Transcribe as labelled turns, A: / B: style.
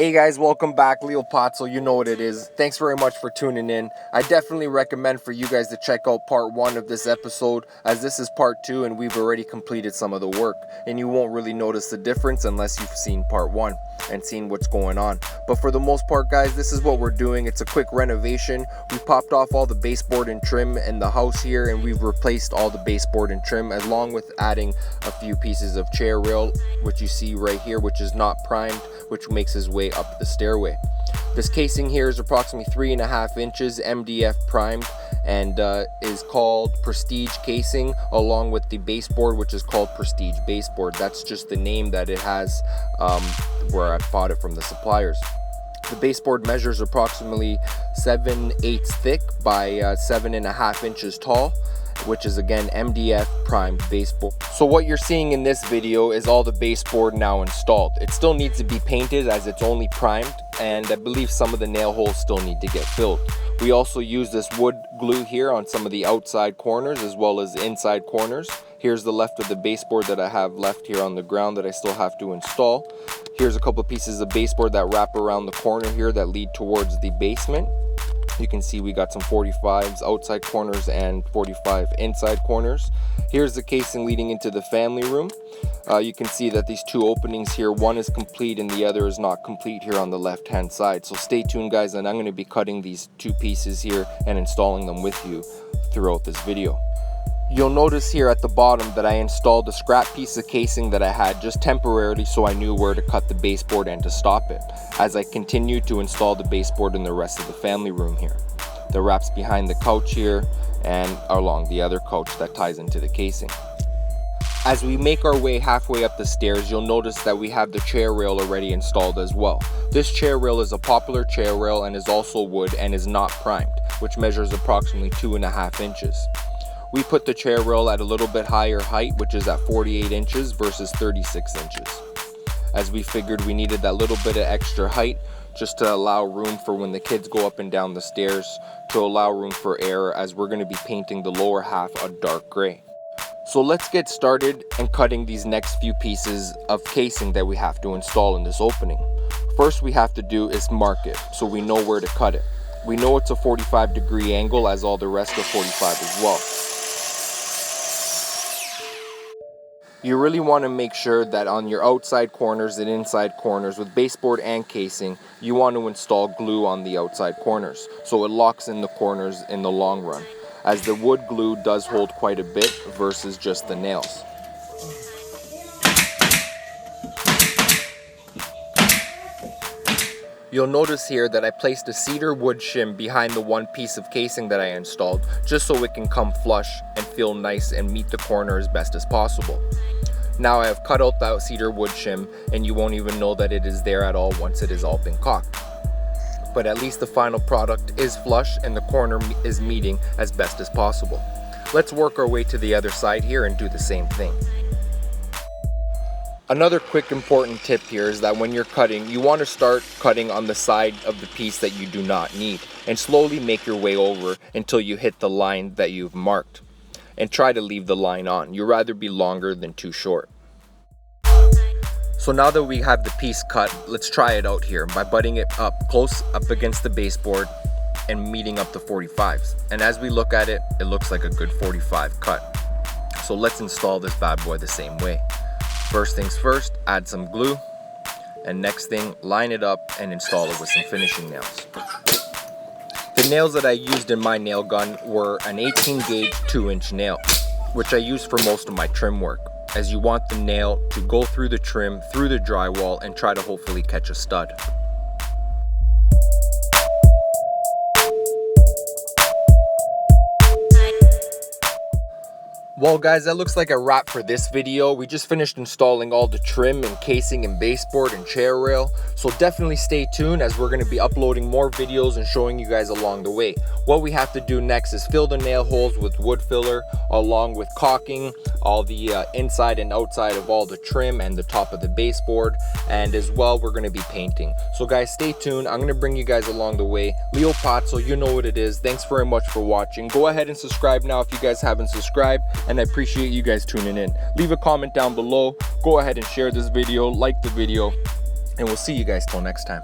A: Hey guys, welcome back. Leopazzo, you know what it is. Thanks very much for tuning in. I definitely recommend for you guys to check out part 1 of this episode, as this is part 2 and we've already completed some of the work, and you won't really notice the difference unless you've seen part 1 and seen what's going on. But for the most part, guys, this is what we're doing. It's a quick renovation. We popped off all the baseboard and trim in the house here, and we've replaced all the baseboard and trim, along with adding a few pieces of chair rail, which you see right here, which is not primed, which makes his way up the stairway. This casing here is approximately 3.5 inches MDF primed, and is called Prestige casing, along with the baseboard, which is called Prestige baseboard. That's just the name that it has where I bought it from the suppliers. The baseboard measures approximately 7/8 thick by 7.5 inches tall, which is again MDF primed baseboard. So what you're seeing in this video is all the baseboard now installed. It still needs to be painted as it's only primed, and I believe some of the nail holes still need to get filled. We also use this wood glue here on some of the outside corners as well as inside corners. Here's the left of the baseboard that I have left here on the ground that I still have to install. Here's a couple pieces of baseboard that wrap around the corner here that lead towards the basement. You can see we got some 45s outside corners and 45 inside corners. Here's the casing leading into the family room. You can see that these two openings here, one is complete and the other is not complete here on the left hand side. So stay tuned, guys, and I'm going to be cutting these two pieces here and installing them with you throughout this video. You'll notice here at the bottom that I installed a scrap piece of casing that I had just temporarily, so I knew where to cut the baseboard and to stop it, as I continued to install the baseboard in the rest of the family room here. The wraps behind the couch here and along the other couch that ties into the casing. As we make our way halfway up the stairs, you'll notice that we have the chair rail already installed as well. This chair rail is a popular chair rail and is also wood and is not primed, which measures approximately 2.5 inches. We put the chair rail at a little bit higher height, which is at 48 inches versus 36 inches. As we figured we needed that little bit of extra height just to allow room for when the kids go up and down the stairs, to allow room for air, as we're going to be painting the lower half a dark gray. So let's get started and cutting these next few pieces of casing that we have to install in this opening. First we have to do is mark it so we know where to cut it. We know it's a 45-degree angle, as all the rest are 45 as well. You really want to make sure that on your outside corners and inside corners with baseboard and casing, you want to install glue on the outside corners so it locks in the corners in the long run, as the wood glue does hold quite a bit versus just the nails. You'll notice here that I placed a cedar wood shim behind the one piece of casing that I installed, just so it can come flush and feel nice and meet the corner as best as possible. Now I have cut out that cedar wood shim, and you won't even know that it is there at all once it has all been caulked. But at least the final product is flush and the corner is meeting as best as possible. Let's work our way to the other side here and do the same thing. Another quick important tip here is that when you're cutting, you want to start cutting on the side of the piece that you do not need, and slowly make your way over until you hit the line that you've marked. And try to leave the line on. You'd rather be longer than too short. So now that we have the piece cut, let's try it out here by butting it up close up against the baseboard and meeting up the 45s. And as we look at it, it looks like a good 45 cut. So let's install this bad boy the same way. First things first, add some glue, and next thing, line it up and install it with some finishing nails. The nails that I used in my nail gun were an 18 gauge 2-inch nail, which I use for most of my trim work, as you want the nail to go through the trim, through the drywall, and try to hopefully catch a stud. Well guys, that looks like a wrap for this video. We just finished installing all the trim and casing and baseboard and chair rail. So definitely stay tuned, as we're going to be uploading more videos and showing you guys along the way. What we have to do next is fill the nail holes with wood filler, along with caulking all the inside and outside of all the trim and the top of the baseboard. And as well, we're going to be painting. So guys, stay tuned. I'm going to bring you guys along the way. Leopazzo, you know what it is. Thanks very much for watching. Go ahead and subscribe now if you guys haven't subscribed. And I appreciate you guys tuning in. Leave a comment down below. Go ahead and share this video, like the video, and we'll see you guys till next time.